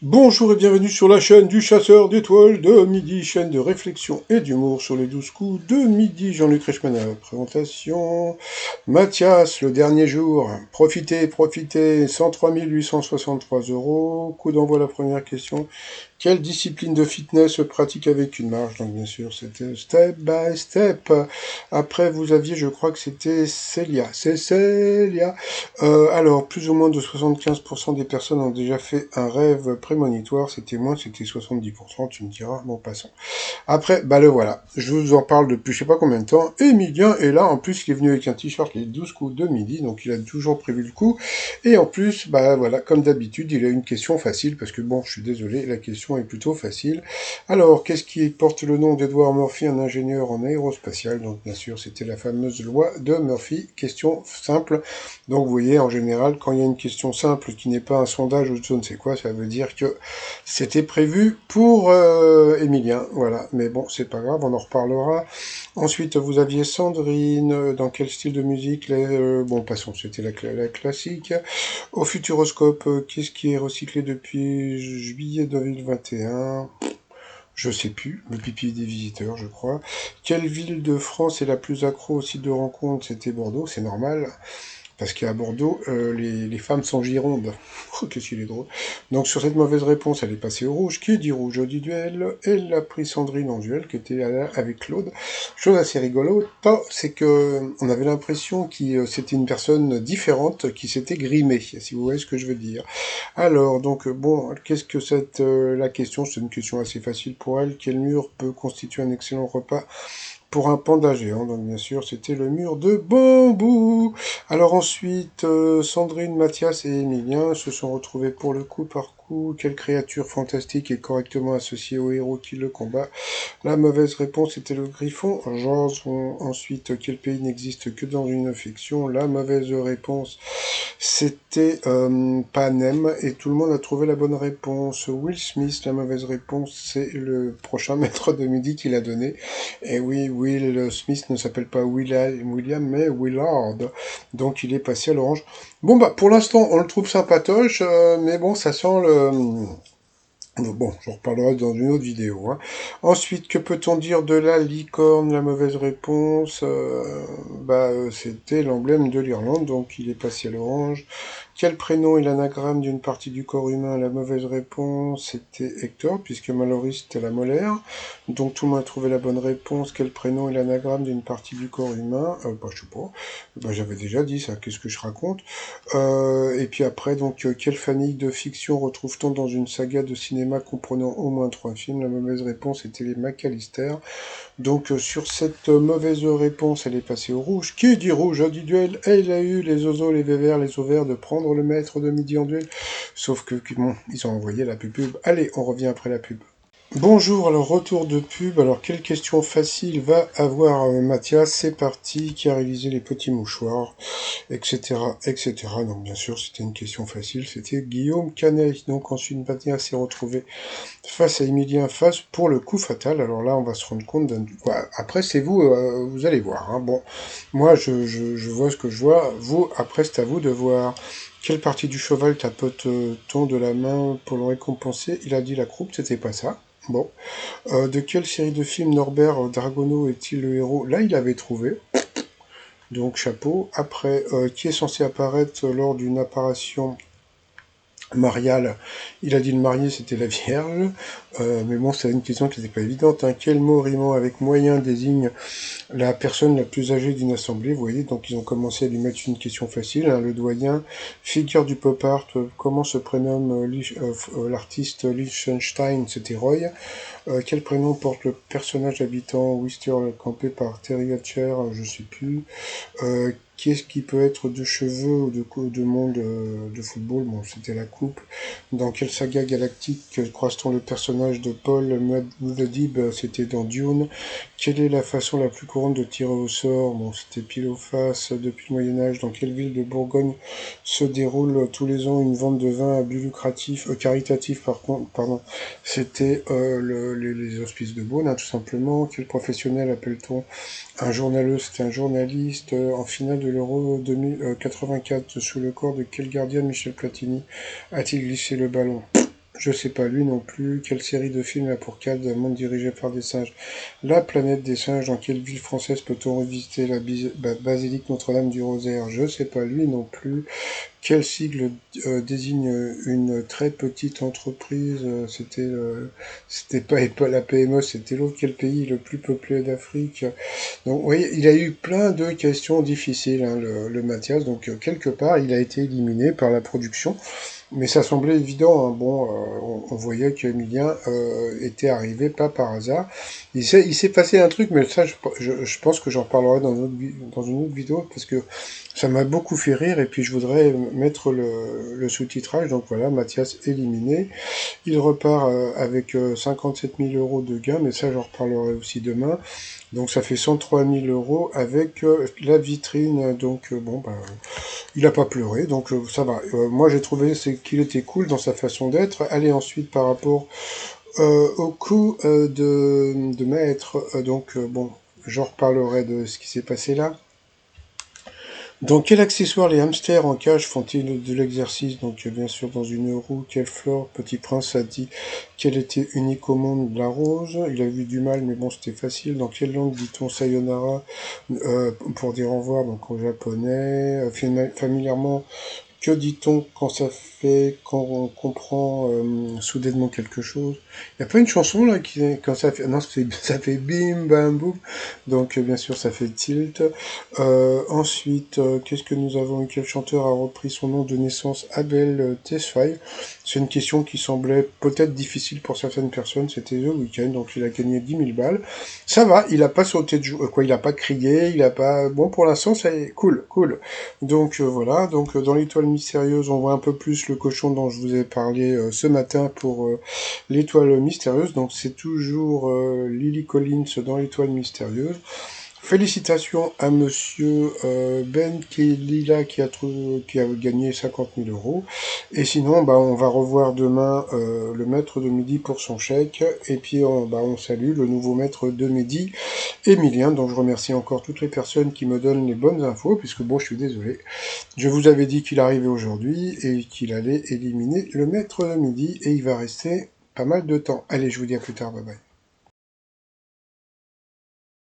Bonjour et bienvenue sur la chaîne du chasseur d'étoiles de midi, chaîne de réflexion et d'humour sur les 12 coups de midi. Jean-Luc Reichmann à la présentation. Mathias, le dernier jour. Profitez, profitez. 103 863 euros. Coup d'envoi, la première question. Quelle discipline de fitness se pratique avec une marche? Donc bien sûr, c'était step by step. Après, vous aviez, je crois que c'était Célia. C'est Célia. Alors, plus ou moins de 75% des personnes ont déjà fait un rêve prémonitoire. C'était moins, c'était 70%. Tu me diras, bon, passons. Après, bah le voilà. Je vous en parle depuis je sais pas combien de temps. Emilien est là. En plus, il est venu avec un t-shirt les 12 coups de midi. Donc, il a toujours prévu le coup. Et en plus, bah voilà, comme d'habitude, il a une question facile. Parce que bon, je suis désolé, la question est plutôt facile. Alors, qu'est-ce qui porte le nom d'Edward Murphy, un ingénieur en aérospatial? Donc, bien sûr, c'était la fameuse loi de Murphy. Question simple. Donc, vous voyez, en général, quand il y a une question simple qui n'est pas un sondage ou je ne sais quoi, ça veut dire que c'était prévu pour Emilien. Voilà. Mais bon, c'est pas grave, on en reparlera. Ensuite, vous aviez Sandrine. Dans quel style de musique? Bon, passons, c'était la classique. Au Futuroscope, qu'est-ce qui est recyclé depuis juillet 2021? Je sais plus, le pipi des visiteurs, je crois. Quelle ville de France est la plus accro au site de rencontre? C'était Bordeaux, c'est normal. Parce qu'à Bordeaux, les femmes sont girondes. Oh, qu'est-ce qu'il est drôle. Donc sur cette mauvaise réponse, elle est passée au rouge. Qui dit rouge dit duel. Elle a pris Sandrine en duel, qui était avec Claude. Chose assez rigolote, c'est que on avait l'impression que c'était une personne différente qui s'était grimée, si vous voyez ce que je veux dire. Alors, donc, bon, qu'est-ce que la question, c'est une question assez facile pour elle. Quel mur peut constituer un excellent repas pour un panda géant? Donc bien sûr, c'était le mur de bambou. Alors ensuite, Sandrine, Mathias et Emilien se sont retrouvés pour le coup par coup. Quelle créature fantastique est correctement associée au héros qui le combat? La mauvaise réponse était le griffon. Jason. Ensuite, quel pays n'existe que dans une fiction? La mauvaise réponse, c'était Panem. Et tout le monde a trouvé la bonne réponse. Will Smith. La mauvaise réponse, c'est le prochain maître de midi qui l'a donné. Et oui, Will Smith ne s'appelle pas William, mais Willard. Donc il est passé à l'orange. Bon, bah pour l'instant, on le trouve sympatoche, mais bon, ça sent le... Bon, j'en reparlerai dans une autre vidéo. Hein. Ensuite, que peut-on dire de la licorne? La mauvaise réponse, c'était l'emblème de l'Irlande, donc il est passé à l'orange. Quel prénom est l'anagramme d'une partie du corps humain? La mauvaise réponse, c'était Hector, puisque Mallory, c'était la molaire. Donc tout le monde a trouvé la bonne réponse. Quel prénom est l'anagramme d'une partie du corps humain? Je sais pas. J'avais déjà dit ça, qu'est-ce que je raconte? Et puis après, donc, quelle famille de fiction retrouve-t-on dans une saga de cinéma comprenant au moins 3 films? La mauvaise réponse était les McAllister. Donc, sur cette mauvaise réponse, elle est passée au rouge. Qui dit rouge a dit duel. Et il a eu les oiseaux, les vévères, les ovaires de prendre le maître de midi en duel. Sauf que, bon, ils ont envoyé la pub. Allez, on revient après la pub. Bonjour, alors retour de pub. Alors quelle question facile va avoir Mathias? C'est parti, qui a réalisé les petits mouchoirs, etc., etc. Donc bien sûr, c'était une question facile. C'était Guillaume Canet. Donc ensuite, Mathias s'est retrouvé face à Emilien face pour le coup fatal. Alors là, on va se rendre compte d'un... Ouais, après, c'est vous, vous allez voir. Hein. Bon, moi, je vois ce que je vois. Vous, après, c'est à vous de voir. Quelle partie du cheval tapote-t-on de la main pour le récompenser? Il a dit la croupe, c'était pas ça. Bon. De quelle série de films Norbert Dragono est-il le héros? Là, il avait trouvé. Donc, chapeau. Après, qui est censé apparaître lors d'une apparition mariale? Il a dit le marié, c'était la Vierge. Mais bon, c'est une question qui n'était pas évidente. Hein. Quel mot rimant avec moyen désigne la personne la plus âgée d'une assemblée? Vous voyez, donc ils ont commencé à lui mettre une question facile. Hein. Le doyen, figure du pop art, comment se prénomme l'artiste Liechtenstein? C'était Roy. Quel prénom porte le personnage habitant Worcester campé par Terry Hatcher? Je sais plus. Qui est-ce qui peut être de cheveux ou de monde de football? Bon, c'était la coupe. Dans quelle saga galactique croise-t-on le personnage de Paul Muad'Dib? C'était dans Dune. Quelle est la façon la plus courante de tirer au sort? Bon, c'était pile ou face depuis le Moyen-Âge. Dans quelle ville de Bourgogne se déroule tous les ans une vente de vin à but lucratif, caritatif par contre, pardon. C'était les hospices de Beaune, hein, tout simplement. Quel professionnel appelle-t-on un journaliste? C'est un journaliste en finale de l'Euro 2084. Sous le corps de quel gardien Michel Platini a-t-il glissé le ballon? Je sais pas, lui non plus. Quelle série de films a pour cadre un monde dirigé par des singes? La planète des singes. Dans quelle ville française peut-on revisiter la basilique Notre-Dame du Rosaire? Je sais pas, lui non plus. Quel sigle désigne une très petite entreprise? C'était pas la PME, c'était l'autre. Quel pays est le plus peuplé d'Afrique? Donc, oui, il a eu plein de questions difficiles, hein, le Mathias. Donc, quelque part, il a été éliminé par la production. Mais ça semblait évident, hein. Bon, on voyait qu'Emilien était arrivé pas par hasard. Il s'est passé un truc, mais ça, je pense que j'en parlerai dans une autre vidéo, parce que ça m'a beaucoup fait rire, et puis je voudrais mettre le sous-titrage. Donc voilà, Mathias éliminé. Il repart avec 57 000 euros de gains, mais ça, j'en reparlerai aussi demain. Donc ça fait 103 000 euros avec la vitrine. Donc bon, bah, il a pas pleuré, donc ça va. Moi j'ai trouvé qu'il était cool dans sa façon d'être. Allez, ensuite par rapport au coup de maître, donc bon, j'en reparlerai de ce qui s'est passé là. Dans quel accessoire les hamsters en cage font-ils de l'exercice? Donc bien sûr dans une roue. Quelle fleur Petit Prince a dit qu'elle était unique au monde? La rose. Il a vu du mal, mais bon, c'était facile. Dans quelle langue dit-on sayonara pour dire au revoir? Donc en japonais. Familièrement, que dit-on quand on comprend soudainement quelque chose? Il n'y a pas une chanson là quand ça fait, non, ça fait bim bam boum, donc bien sûr ça fait tilt. Ensuite, qu'est-ce que nous avons? Quel chanteur a repris son nom de naissance? Abel Tesfaye. C'est une question qui semblait peut-être difficile pour certaines personnes. C'était The Weeknd, donc il a gagné 10 000 balles. Ça va, il a pas sauté de joie, quoi, il a pas crié, il a pas. Bon, pour l'instant, c'est cool, cool. Donc voilà, donc dans l'étoile mystérieuse, on voit un peu plus le cochon dont je vous ai parlé ce matin pour l'étoile mystérieuse. Donc c'est toujours Lily Collins dans l'étoile mystérieuse. Félicitations à monsieur Ben Kelila qui a gagné 50 000 euros. Et sinon, bah, on va revoir demain le maître de midi pour son chèque. Et puis, on salue le nouveau maître de midi, Emilien. Donc, je remercie encore toutes les personnes qui me donnent les bonnes infos, puisque bon, je suis désolé. Je vous avais dit qu'il arrivait aujourd'hui et qu'il allait éliminer le maître de midi. Et il va rester pas mal de temps. Allez, je vous dis à plus tard. Bye bye.